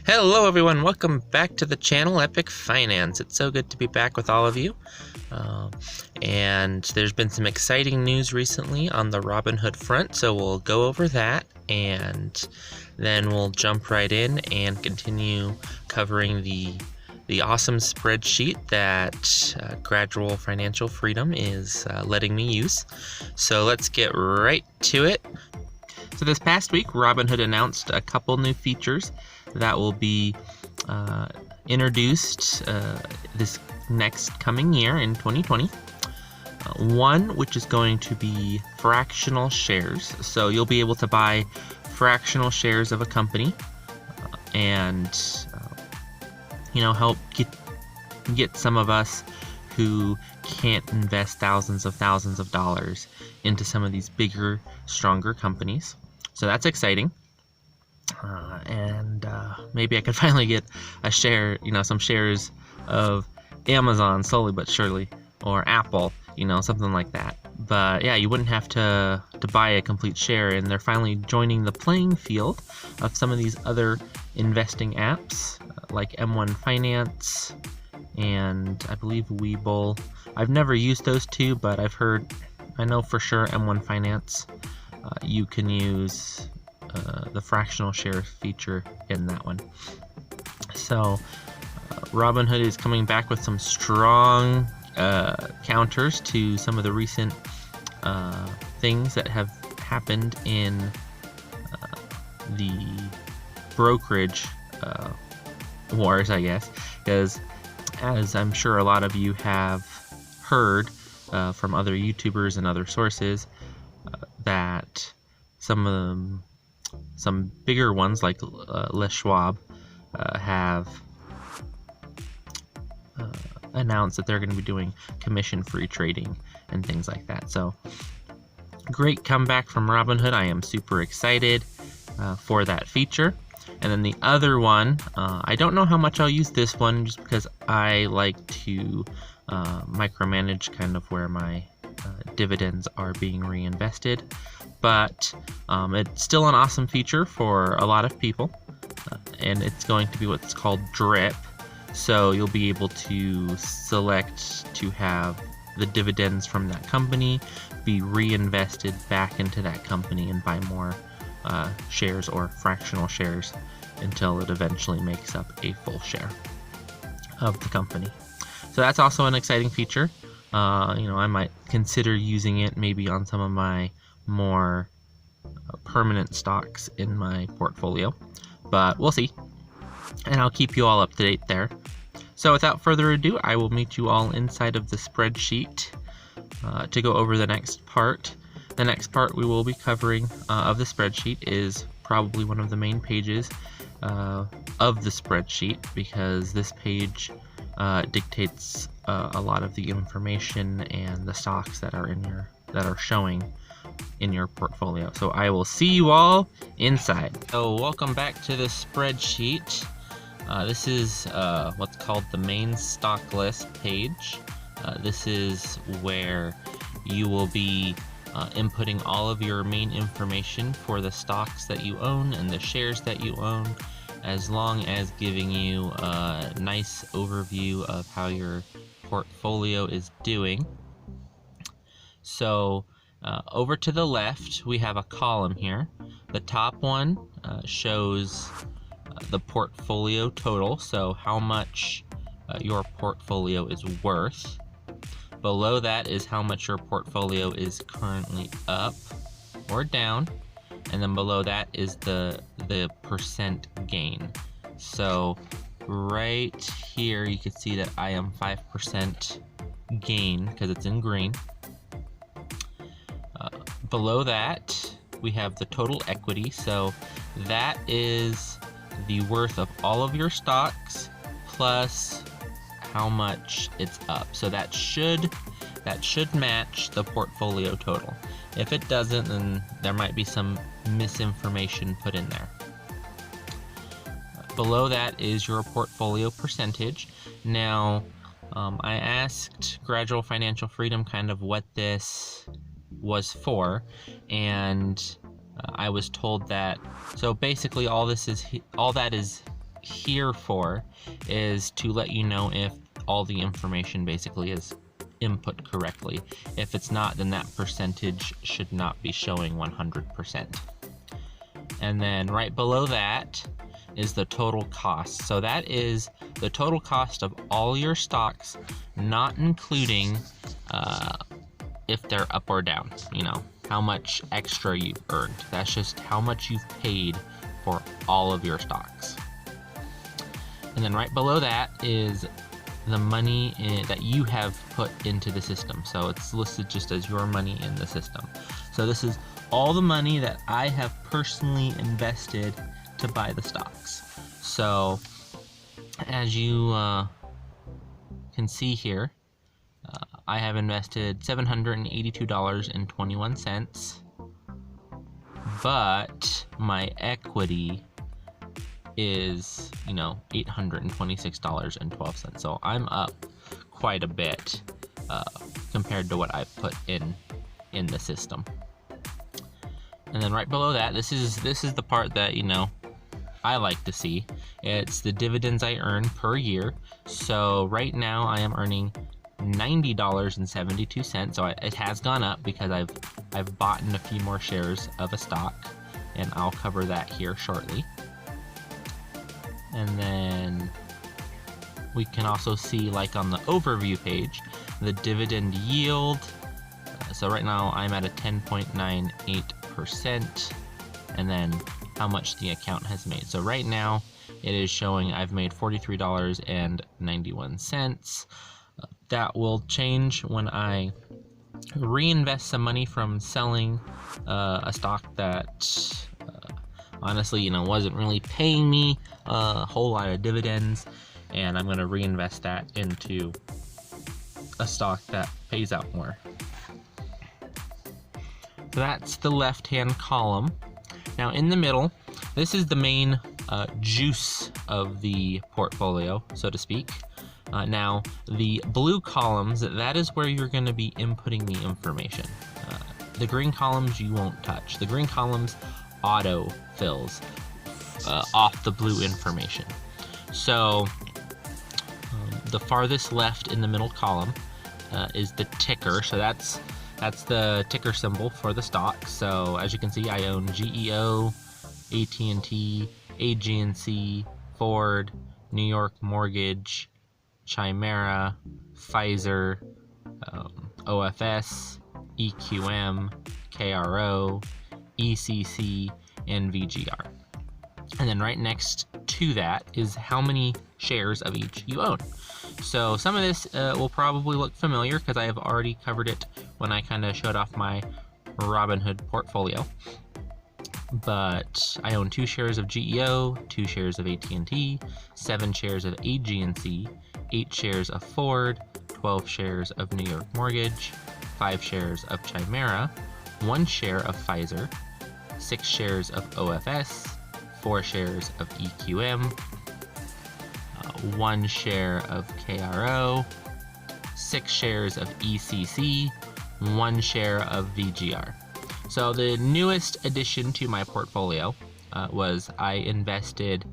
Hello everyone, welcome back to the channel Epic Finance. It's so good to be back with all of you. And there's been some exciting news recently on the Robinhood front, so we'll go over that and then we'll jump right in and continue covering the awesome spreadsheet that Gradual Financial Freedom is letting me use. So let's get right to it. So this past week, Robinhood announced a couple new features that will be introduced this next coming year in 2020. One, which is going to be fractional shares. So you'll be able to buy fractional shares of a company and help get some of us who can't invest thousands of dollars into some of these bigger, stronger companies. So that's exciting. And maybe I could finally get a share, some shares of Amazon slowly but surely, or Apple, something like that. But yeah, you wouldn't have to buy a complete share, and they're finally joining the playing field of some of these other investing apps like M1 Finance and I believe Webull. I've never used those two, but I know for sure M1 Finance, you can use the fractional share feature in that one. So Robinhood is coming back with some strong counters to some of the recent things that have happened in the brokerage wars, I guess, because as I'm sure a lot of you have heard from other YouTubers and other sources, that some bigger ones like Les Schwab have announced that they're going to be doing commission-free trading and things like that. So great comeback from Robinhood. I am super excited for that feature. And then the other one, I don't know how much I'll use this one just because I like to micromanage kind of where my dividends are being reinvested. But it's still an awesome feature for a lot of people, and it's going to be what's called drip. So you'll be able to select to have the dividends from that company be reinvested back into that company and buy more shares or fractional shares until it eventually makes up a full share of the company. So that's also an exciting feature. I might consider using it maybe on some of my more permanent stocks in my portfolio, but we'll see, and I'll keep you all up to date there. So without further ado, I will meet you all inside of the spreadsheet to go over the next part. The next part we will be covering of the spreadsheet is probably one of the main pages of the spreadsheet, because this page dictates a lot of the information and the stocks that are showing in your portfolio. So I will see you all inside. So welcome back to the spreadsheet. This is what's called the main stock list page. This is where you will be inputting all of your main information for the stocks that you own and the shares that you own, as long as giving you a nice overview of how your portfolio is doing. So over to the left, we have a column here. The top one shows the portfolio total, so how much your portfolio is worth. Below that is how much your portfolio is currently up or down, and then below that is the percent gain. So right here you can see that I am 5% gain because it's in green. Below that we have the total equity, so that is the worth of all of your stocks plus how much it's up. So that should match the portfolio total. If it doesn't, then there might be some misinformation put in there. Below that is your portfolio percentage. Now, I asked Gradual Financial Freedom kind of what this was for, and I was told that, so basically all that is here for is to let you know if all the information basically is input correctly. If it's not, then that percentage should not be showing 100%. And then right below that is the total cost. So that is the total cost of all your stocks, not including if they're up or down, how much extra you've earned. That's just how much you've paid for all of your stocks. And then right below that is the money that you have put into the system. So it's listed just as your money in the system. So this is all the money that I have personally invested to buy the stocks. So as you can see here, I have invested $782.21, but my equity is, $826.12. So I'm up quite a bit compared to what I've put in the system. And then right below that, this is the part that, I like to see. It's the dividends I earn per year. So right now I am earning $90.72. So it has gone up because I've bought in a few more shares of a stock, and I'll cover that here shortly. And then we can also see, like on the overview page, the dividend yield. So right now I'm at a 10.98%, and then how much the account has made. So right now it is showing I've made $43.91. That will change when I reinvest some money from selling a stock that honestly, wasn't really paying me a whole lot of dividends, and I'm going to reinvest that into a stock that pays out more. So that's the left-hand column. Now in the middle, this is the main juice of the portfolio, so to speak. Now the blue columns, that is where you're going to be inputting the information. The green columns you won't touch. The green columns auto fills off the blue information. So the farthest left in the middle column is the ticker. So that's the ticker symbol for the stock. So as you can see, I own GEO, AT&T, AG&C, Ford, New York Mortgage, Chimera, Pfizer, OFS, EQM, KRO, ECC, and VGR. And then right next to that is how many shares of each you own. So some of this will probably look familiar because I have already covered it when I kind of showed off my Robinhood portfolio. But I own 2 shares of GEO, 2 shares of AT&T, 7 shares of AG&C, 8 shares of Ford, 12 shares of New York Mortgage, 5 shares of Chimera, 1 share of Pfizer, 6 shares of OFS, 4 shares of EQM, 1 share of KRO, 6 shares of ECC, 1 share of VGR. So the newest addition to my portfolio was I invested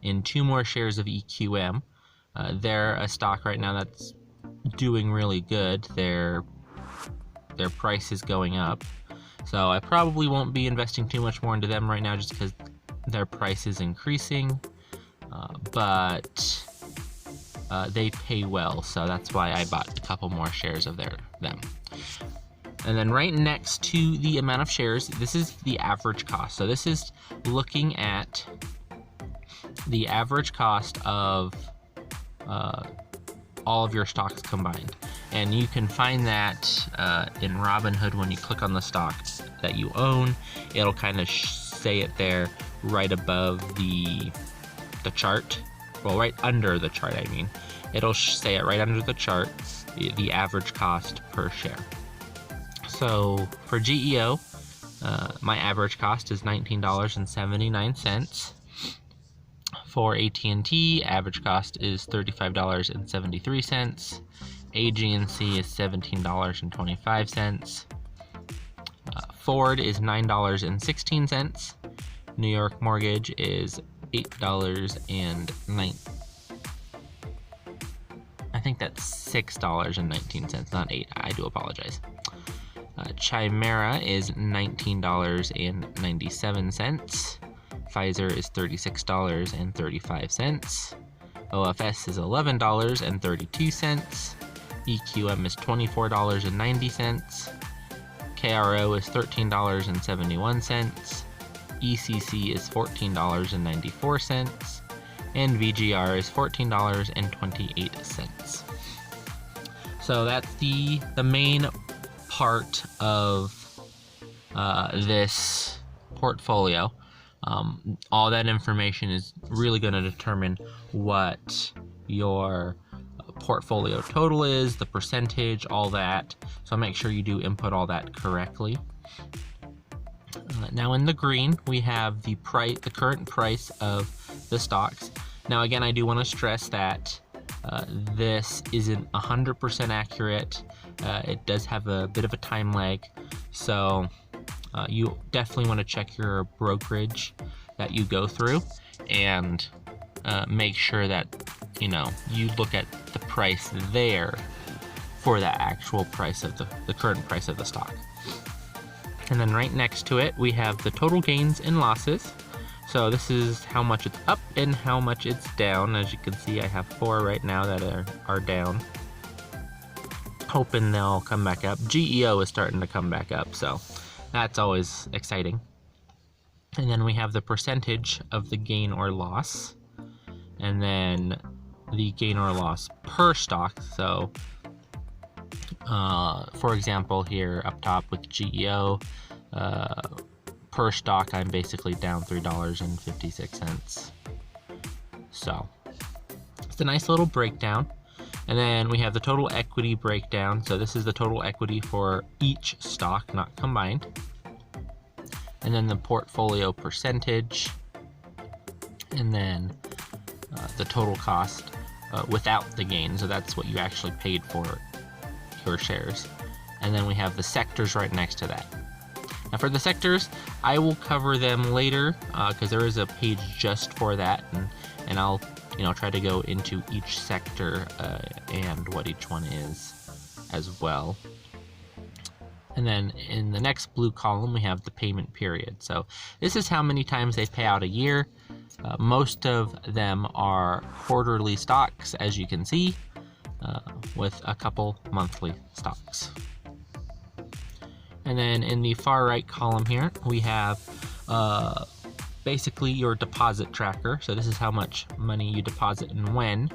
in 2 more shares of EQM. They're a stock right now that's doing really good. Their price is going up. So I probably won't be investing too much more into them right now just because their price is increasing. But they pay well, so that's why I bought a couple more shares of them. And then right next to the amount of shares, this is the average cost. So this is looking at the average cost of all of your stocks combined. And you can find that in Robinhood when you click on the stocks that you own. It'll kind of say it there right above the chart. Well, right under the chart, I mean. It'll say it right under the chart, the average cost per share. So for GEO, my average cost is $19.79. For AT&T, average cost is $35.73. AG&C is $17.25. Ford is $9.16. New York Mortgage is $8.09. I think that's $6.19, not 8. I do apologize. Chimera is $19.97. Pfizer is $36.35. OFS is $11.32. EQM is $24.90. KRO is $13.71. ECC is $14.94. And VGR is $14.28. So that's the main part of this portfolio. All that information is really going to determine what your portfolio total is, the percentage, all that. So make sure you do input all that correctly. Now in the green, we have the current price of the stocks. Now again, I do want to stress that this isn't 100% accurate. It does have a bit of a time lag, so you definitely want to check your brokerage that you go through and make sure that you look at the price there for the actual price of the current price of the stock. And then right next to it, we have the total gains and losses. So this is how much it's up and how much it's down. As you can see, I have 4 right now that are down. Hoping they'll come back up. GEO is starting to come back up, so that's always exciting. And then we have the percentage of the gain or loss. And then the gain or loss per stock. So for example, here up top with GEO, per stock, I'm basically down $3.56. So it's a nice little breakdown. And then we have the total equity breakdown. So this is the total equity for each stock, not combined. And then the portfolio percentage. And then the total cost without the gain. So that's what you actually paid for your shares. And then we have the sectors right next to that. Now for the sectors, I will cover them later because there is a page just for that, and I'll try to go into each sector and what each one is as well. And then in the next blue column, we have the payment period. So this is how many times they pay out a year. Most of them are quarterly stocks, as you can see, with a couple monthly stocks. And then in the far right column here, we have basically your deposit tracker. So this is how much money you deposit and when.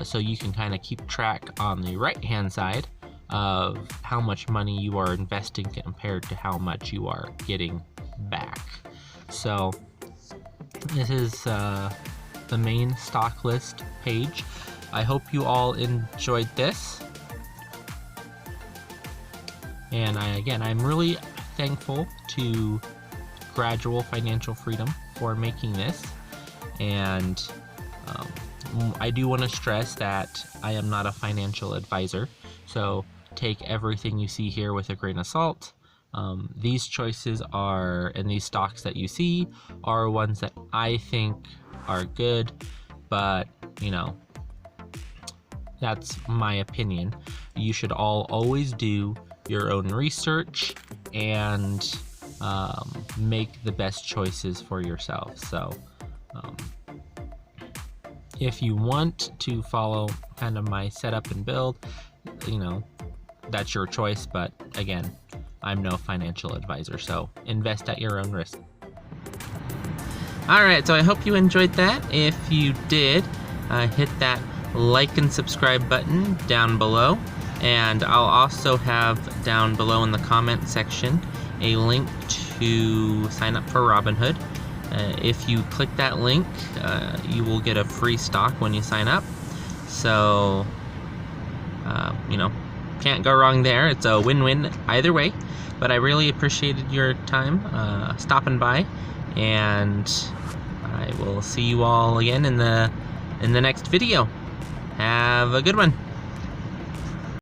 So you can kind of keep track on the right hand side of how much money you are investing compared to how much you are getting back. So this is the main stock list page. I hope you all enjoyed this. And I'm really thankful to Gradual Financial Freedom for making this. And I do want to stress that I am not a financial advisor, so take everything you see here with a grain of salt. These choices and these stocks that you see are ones that I think are good, but that's my opinion. You should always do your own research and make the best choices for yourself. So if you want to follow kind of my setup and build, that's your choice. But again, I'm no financial advisor, so invest at your own risk. Alright, so I hope you enjoyed that. If you did, hit that like and subscribe button down below. And I'll also have down below in the comment section a link to sign up for Robinhood. If you click that link, you will get a free stock when you sign up. So, can't go wrong there. It's a win-win either way. But I really appreciated your time stopping by, and I will see you all again in the next video. Have a good one.